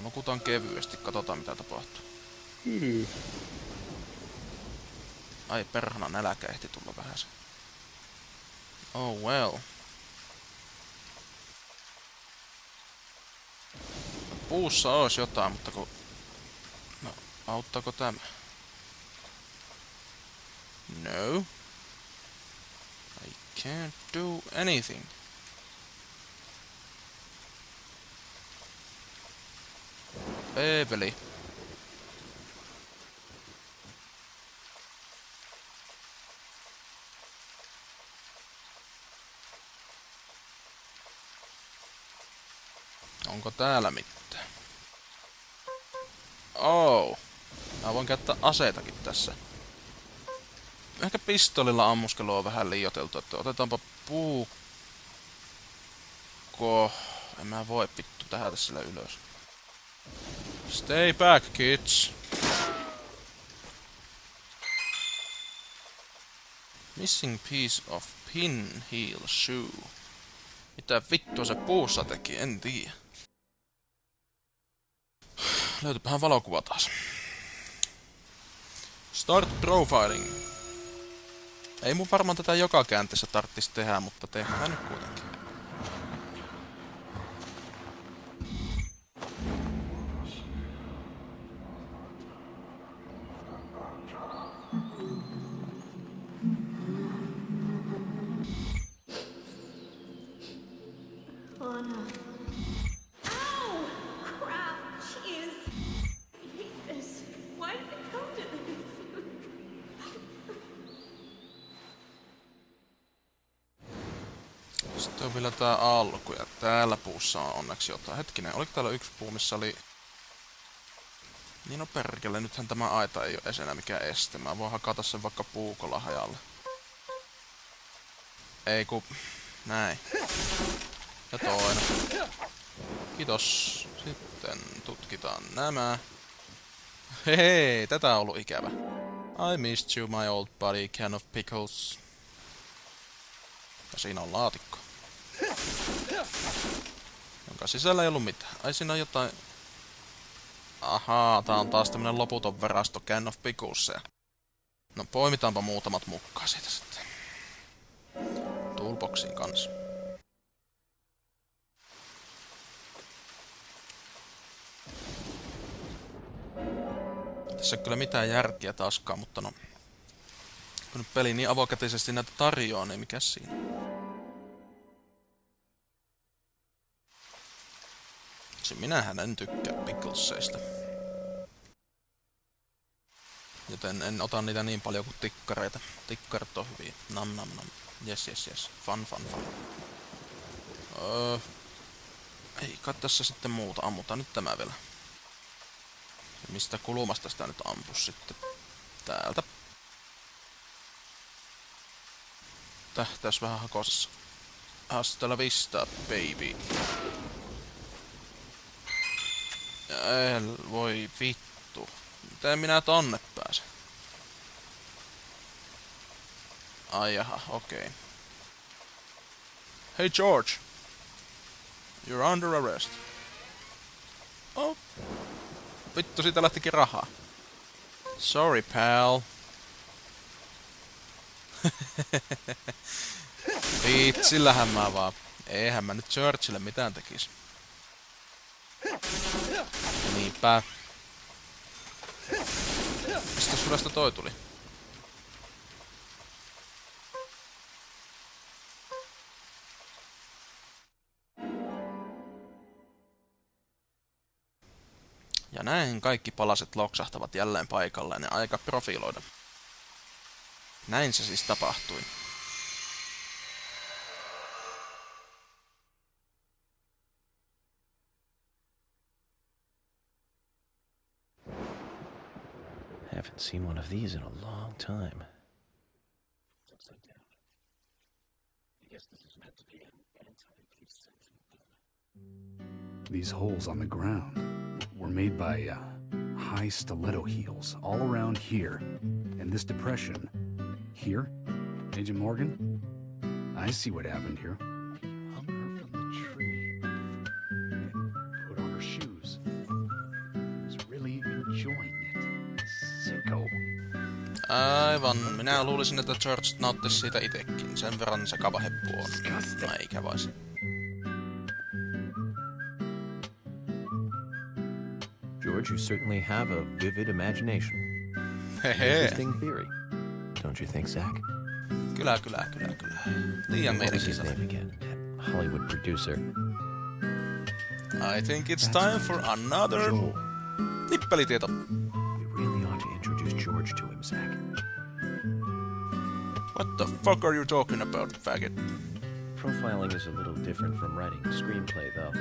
Nukutaan kevyesti, katsotaan mitä tapahtuu. Ai perhana, nälkä ehti tulla vähän se. Oh well. Puussa olisi jotain, mutta kun... No, auttaako tämä? No. I can't do anything. Eveli. Onko täällä mitään? Oh. Mä voin käyttää aseitakin tässä. Ehkä pistolilla ammuskelu on vähän liioiteltu, että otetaanpa puukko. En mä voi vittu tähätä sillä ylös. Stay back, kids. Missing piece of pin heel shoe. Mitä vittua se puussa teki, en tiedä. Löytyipähän valokuva taas. Start profiling. Ei mun varmaan tätä joka käänteessä tarttis tehdä, mutta tehdään nyt kuitenkin. Sitten on vielä tää alku, ja täällä puussa on onneksi jotain. Hetkinen, oliko täällä yksi puu, missä oli... Niin no perkele, nythän tämä aita ei oo edes enää mikään este. Mä voin hakata sen vaikka puukolla hajalle. Ei ku... Näin. Ja toinen. Kiitos. Sitten tutkitaan nämä. Hei, tätä on ollut ikävä. I missed you, my old buddy, can of pickles. Ja siinä on laatikko. Jonka sisällä ei ollut mitään. Ai siinä on jotain... Ahaa, tää on taas tämmönen loputon varasto can of picklesia. No poimitaanpa muutamat mukaan siitä sitten. Toolboxiin kanssa. Tässä ei kyllä mitään järkiä taaskaan, mutta no... Kun nyt peli niin avokätisesti näitä tarjoaa, niin mikäs siinä? Minähän en tykkää picklesseista. Joten en ota niitä niin paljon kuin tikkareita. Tikkarit on hyviä. Nam nam nam. Yes yes yes. Fun fun fun. Ei kai tässä sitten muuta. Ammutaan nyt tämä vielä. Ja mistä kulmasta sitä nyt ampus sitten? Täältä. Tähtäys vähän hakosessa. Hasta la vista, baby. Voi vittu. Miten minä tonne pääsen? Ai jaha, okei. Okay. Hey George. You're under arrest. Oh. Vittu, siitä lähtikin rahaa. Sorry, pal. Vitsillähän mä vaan. Eihän mä nyt Churchille mitään tekis. Niinpä. Mistä sydästä toi tuli? Ja näin kaikki palaset loksahtavat jälleen paikalleen ja aika profiloida. Näin se siis tapahtui. Haven't seen one of these in a long time. Upside down. I guess this is meant to be an anti-peace sentiment. These holes on the ground were made by high stiletto heels all around here. And this depression here, Agent Morgan, I see what happened here. He hung her from the tree and put on her shoes. Aivan. Minä luulisin, että George nauttisi siitä itekin. Sen verran sekava heppu on. No, eikä voisi. George, you certainly have a vivid imagination. Hehe. Interesting theory. Don't you think, Zach? Kyllä. Liian What was his mielenkiintoinen. name again? That Hollywood producer. I think it's time for another Joel. nippelitieto. We really ought to introduce George to him, Zach. What the fuck are you talking about, faggot? Profiling is a little different from writing a screenplay, though.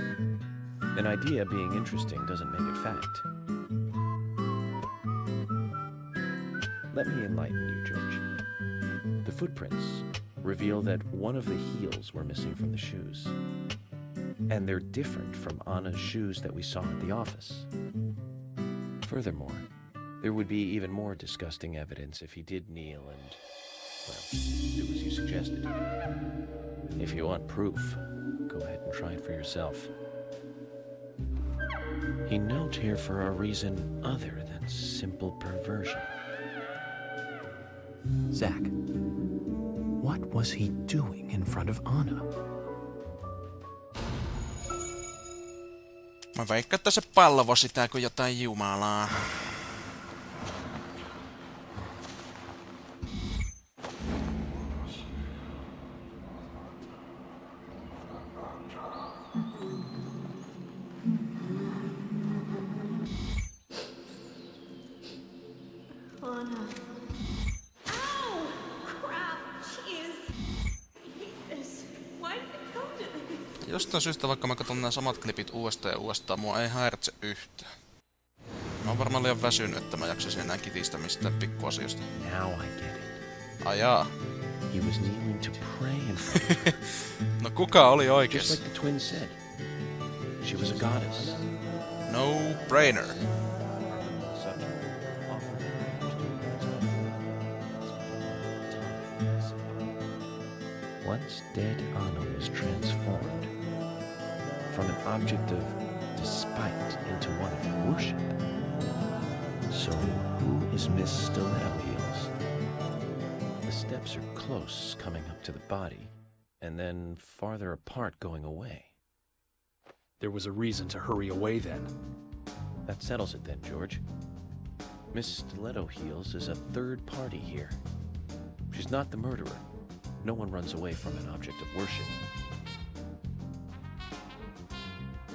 An idea being interesting doesn't make it fact. Let me enlighten you, George. The footprints reveal that one of the heels were missing from the shoes. And they're different from Anna's shoes that we saw at the office. Furthermore, there would be even more disgusting evidence if he did kneel and, well, do as you suggested. If you want proof, go ahead and try it for yourself. He knelt here for a reason other than simple perversion. Zach, what was he doing in front of Anna? Mä veikkaan, että se palvo sitä kuin jotain jumalaa. Anna. Ow! Crap! Jeez! I hate this. Why did it come to this? Jostain syystä, vaikka mä katson nämä samat klipit uudestaan ja uudestaan, mua ei häiritse yhtään. Mä oon varmaan liian väsynyt, että mä jaksaisin enää kitistä mistään pikkuasioista. Now I get it. Ajaa. He was kneeling to pray in front of her. No kuka oli Just oikees? like the twins said. She was a goddess. No brainer. Once dead Anna was transformed from an object of despite into one of worship. So who is Miss Stiletto Heels? The steps are close coming up to the body, and then farther apart going away. There was a reason to hurry away then. That settles it then, George. Miss Stiletto Heels is a third party here. She's not the murderer. No one runs away from an object of worship.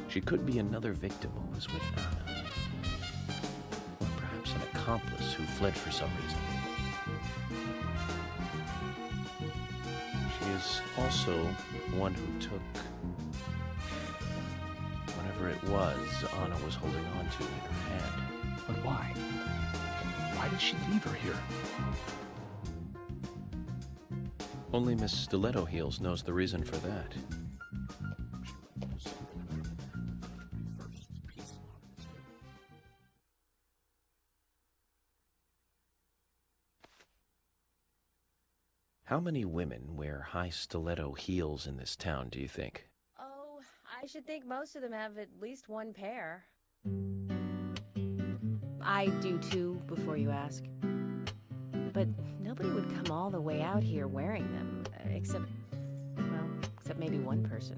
She could be another victim who was with Anna. Or perhaps an accomplice who fled for some reason. She is also one who took whatever it was Anna was holding on to in her hand. But why? Why did she leave her here? Only Miss Stiletto Heels knows the reason for that. How many women wear high stiletto heels in this town, do you think? Oh, I should think most of them have at least one pair. I do too, before you ask. But nobody would come all the way out here wearing them, except maybe one person.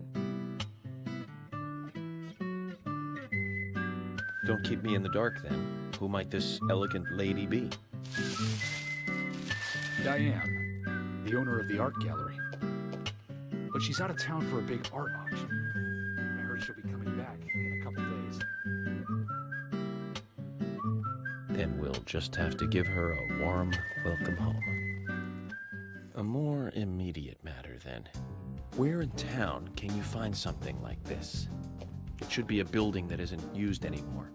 Don't keep me in the dark then. Who might this elegant lady be? Diane, the owner of the art gallery. But she's out of town for a big art auction. I heard she'll be coming back in a couple days. Then we'll just have to give her a warm welcome home. A more immediate matter, then. Where in town can you find something like this? It should be a building that isn't used anymore,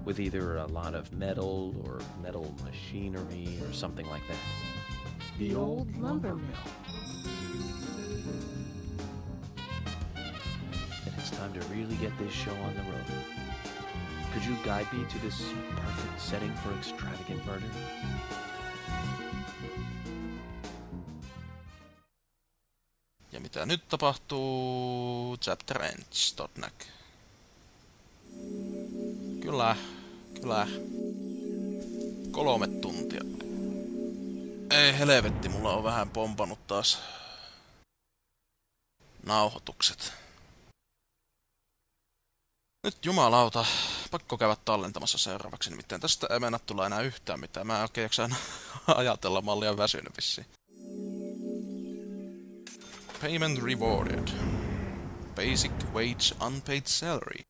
with either a lot of metal or metal machinery or something like that. The old lumber mill. Then it's time to really get this show on the road. Could you guide me to this perfect setting for extravagant murder? Ja mitä nyt tapahtuu? Chapter ends, Totnak. Kyllä. 3 tuntia. Ei helvetti, mulla on vähän pompannut taas nauhoitukset. Nyt jumalauta, pakko käydä tallentamassa seuraavaksi, nimittäin tästä ei mennä tulla enää yhtään mitään. Mä en oikein jaksa ajatella, mä oon liian väsynyt vissiin. Payment rewarded. Basic wage unpaid salary.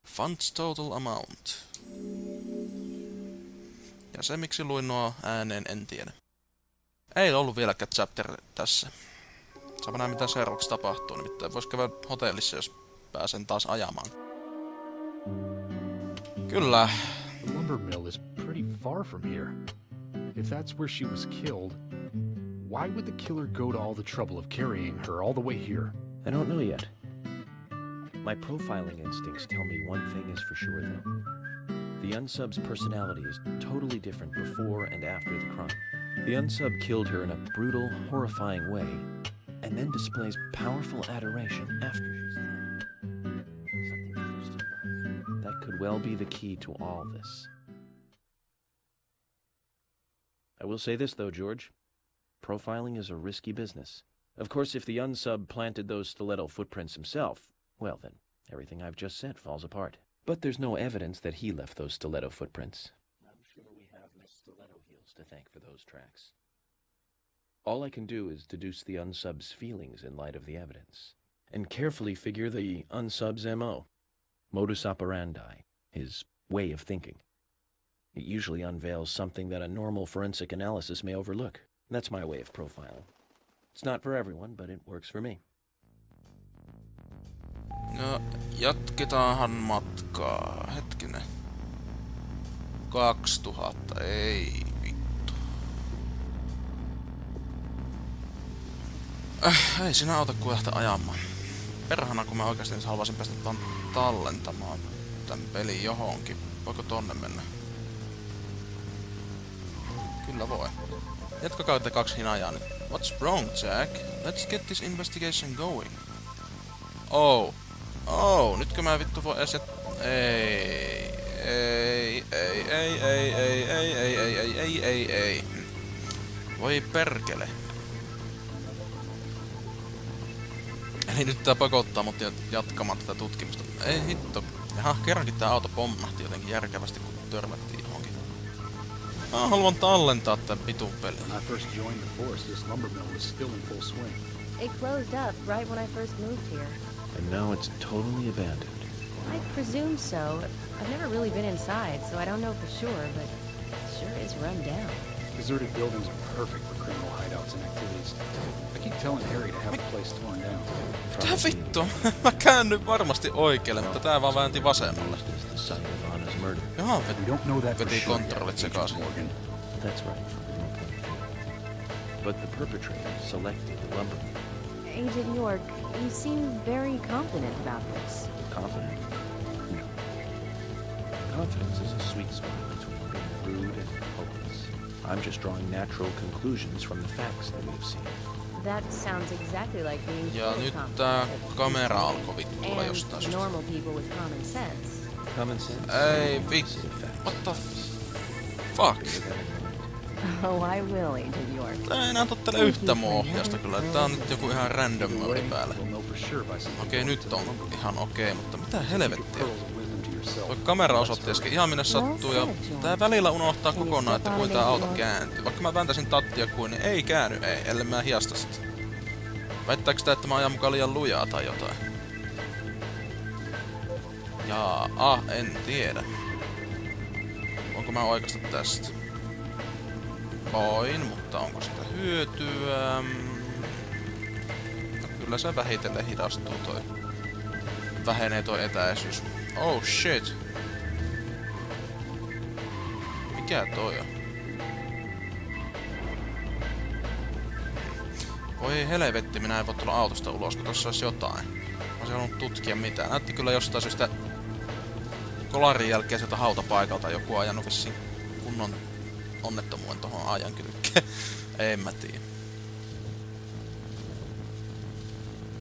Funds total amount. Ja se miksi luin nuo ääneen en tiedä. Ei ollut vieläkään chapter tässä. Saapa nähdä mitä seuraavaksi tapahtuu, nimittäin vois käydä hotellissa, jos pääsen taas ajamaan. Kyllä. The lumber mill is pretty far from here. If that's where she was killed, why would the killer go to all the trouble of carrying her all the way here? I don't know yet. My profiling instincts tell me one thing is for sure, though. The unsub's personality is totally different before and after the crime. The unsub killed her in a brutal, horrifying way, and then displays powerful adoration after she's dead. Something close to birth. That could well be the key to all this. I will say this, though, George. Profiling is a risky business. Of course, if the unsub planted those stiletto footprints himself, well then, everything I've just said falls apart. But there's no evidence that he left those stiletto footprints. I'm sure we have Miss Stiletto Heels to thank for those tracks. All I can do is deduce the unsub's feelings in light of the evidence, and carefully figure the unsub's MO, modus operandi, his way of thinking. It usually unveils something that a normal forensic analysis may overlook. That's my way of profiling. It's not for everyone, but it works for me. No, jatketaanhan matkaa. Hetkinen. 2000, ei vittu. Ei sinä auta kuin lähteä ajamaan. Perhana kun mä oikeasti haluaisin päästä tallentamaan tän pelin johonkin. Voiko tonne mennä? Kyllä voi. Jatkakaa te 2 hinajaa nyt. What's wrong, Jack? Let's get this investigation going. Oh. Oh, nytkö mä vittu voi edes ei. Voi perkele. Eli nyt tää pakottaa mut jatkamaan tätä tutkimusta. Ei hitto. Jaha, kerrankin tää auto pommahti jotenkin järkevästi kun törmättiin johonkin. Mä haluan tallentaa tän vitun pelin. When I first joined the force, this lumber mill was still in full swing. It closed up right when I first moved here. And now it's totally abandoned. I presume so. I've never really been inside, so I don't know for sure, but it sure is run down. Deserted buildings are perfect for criminal hideouts and activities. I keep telling Harry to have the place torn down. Mitä vittu? Mä käännyin varmasti oikealle, mutta tää vaan väänti vasemmalle. Jaha, veti kontrollit sekaisin. That's right. But the perpetrator selected the lumber. Agent York, you seem very confident about this. Confident? No. Confidence is a sweet spot between being rude and hopeless. I'm just drawing natural conclusions from the facts that we've seen. That sounds exactly like being Ja full nyt confident. tää kamera alkoi vittu tulla And jostain syystä. normal people with common sense. Common sense? Ei vittu. What the fuck? Oh, I will, Agent York. Tää ei enää tottele yhtä ohjasta kyllä. Tää on nyt joku ihan random mode päällä. Okei, nyt on ihan okei, mutta mitä helvettiä? Toi kamera osoitti äsken ihan minne sattuu ja tää välillä unohtaa kokonaan, että kuin tää auto kääntyy. Vaikka mä vääntäisin tattia kuin, niin ei käänny, ei, ellei mä hiasta sitä. Väittääkö sitä, että mä ajan mukaan liian lujaa tai jotain? Jaa, en tiedä. Voinko mä oikaista tästä? Voin, mutta onko sitä hyötyä? No, kyllä se vähitellen hidastuu toi. Vähenee toi etäisyys. Oh shit. Mikä toi on? Voi helvetti, minä en voi tulla autosta ulos, kun tossa olisi jotain. Mä olisin halunnut tutkia mitään. Näytti kyllä jostain syystä kolarin jälkeiseltä hautapaikalta joku ajanut vissiin kunnon onnettomuuden tohon ajan kylkeen. En mä tiedä.